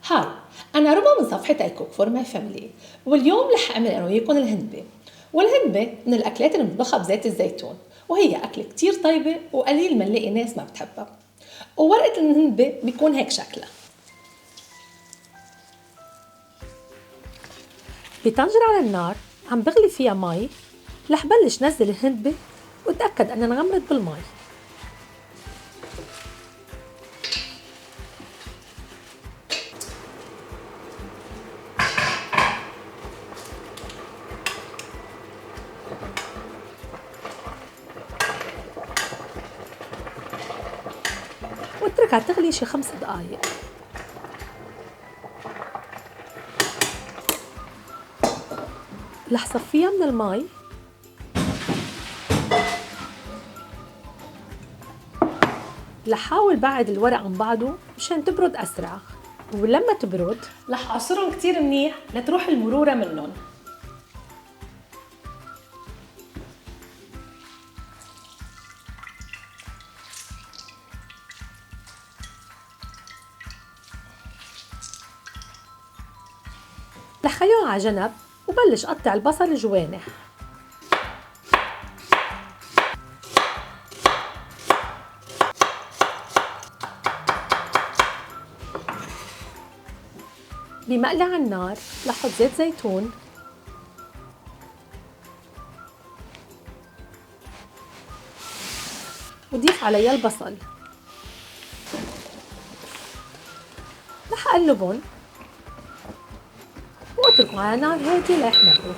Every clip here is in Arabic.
هاي، أنا ربا من صفحة I cook for my family، واليوم رح أعمل أنا وياكم الهندبة. والهندبة من الأكلات اللي بنطبخها بزيت الزيتون، وهي أكلة كتير طيبة وقليل ما نلاقي ناس ما بتحبها. وورقة الهندبة بيكون هيك شكلها. بطنجرة على النار عم بغلي فيها مي، رح بلش نزل الهندبة وتأكد أنها انغمرت بالمي. واتركها تغلي شي 5 دقايق. رح صفيها من المي رح حاول بعد الورق عن بعضه مشان تبرد أسرع، ولما تبرد رح أعصرهم كتير منيح لتروح المرورة منهم. رح خليهم على جنب وبلش قطع البصل جوانح. بمقلي على النار رح احط زيت زيتون، وضيف عليها البصل. رح اقلبهم واتركهم على نار هادية ليحمروا.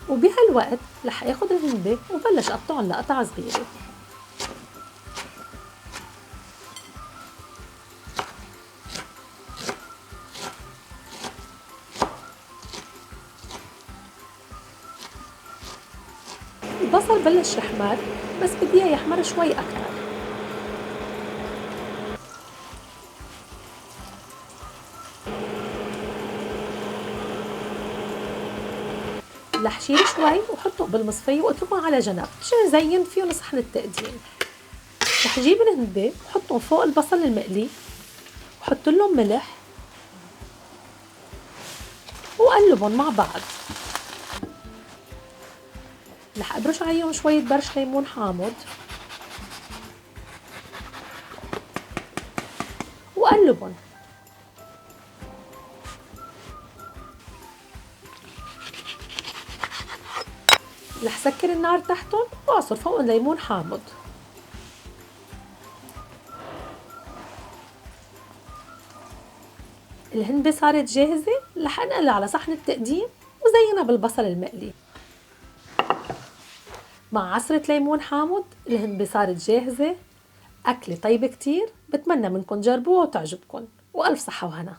وبهالوقت رح اخذ الهندبة وبلش اقطعهم لقطع صغيرة. البصل بلش يحمر، بس بدي اياه يحمر شوي اكثر. رح شيل شوي وحطه بالمصفية واتركهم على جنب مشان زين فيهم صحن التقديم. رح اجيب الهندبة وحطهم فوق البصل المقلي وحط لهم ملح وقلبهم مع بعض. رح ابرش عليهم شوية برش ليمون حامض وقلبهم. رح سكر النار تحتهم واعصر فوقهم ليمون حامض. الهندبة صارت جاهزة، رح انقلها على صحن التقديم وزينها بالبصل المقلي. مع عصرة ليمون حامض الهندبة صارت جاهزة. أكلة طيبة كتير، بتمنى منكم تجربوها وتعجبكم، وألف صحة وهنا.